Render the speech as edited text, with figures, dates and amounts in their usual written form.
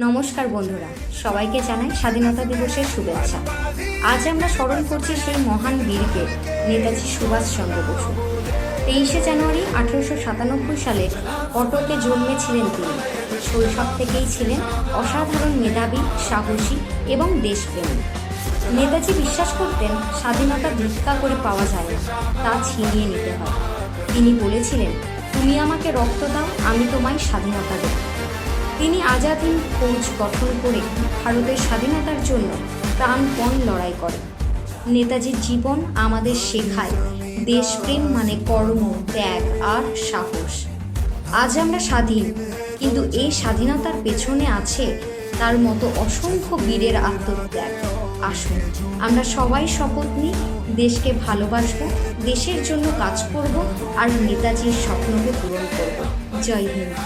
নমস্কার বন্ধুরা, সবাইকে জানাই স্বাধীনতা দিবসের শুভেচ্ছা। আজ আমরা স্মরণ করছি সেই মহান বীরকে, নেতাজি সুভাষচন্দ্র বসু। 23শে জানুয়ারি 1897 সালে কটকে জন্মেছিলেন তিনি। শৈশব থেকেই ছিলেন অসাধারণ মেধাবী, সাহসী এবং দেশপ্রেমী। নেতাজি বিশ্বাস করতেন স্বাধীনতা ভিক্ষা করে পাওয়া যায় না, তা ছিনিয়ে নিতে হয়। তিনি বলেছিলেন, তুমি আমাকে রক্ত দাও, আমি তোমায় স্বাধীনতা দেব। তিনি আজাদ হিন্দ ফৌজ গঠন করে ভারতের স্বাধীনতার জন্য প্রাণপণ লড়াই করেন। নেতাজির জীবন আমাদের শেখায় দেশপ্রেম মানে কর্ম, ত্যাগ আর সাহস। আজ আমরা স্বাধীন, কিন্তু এই স্বাধীনতার পেছনে আছে তার মতো অসংখ্য বীরের আত্মত্যাগ। আসুন আমরা সবাই শপথ নিই, দেশকে ভালোবাসবো, দেশের জন্য কাজ করব আর নেতাজির স্বপ্নকে পূরণ করব। জয় হিন্দ।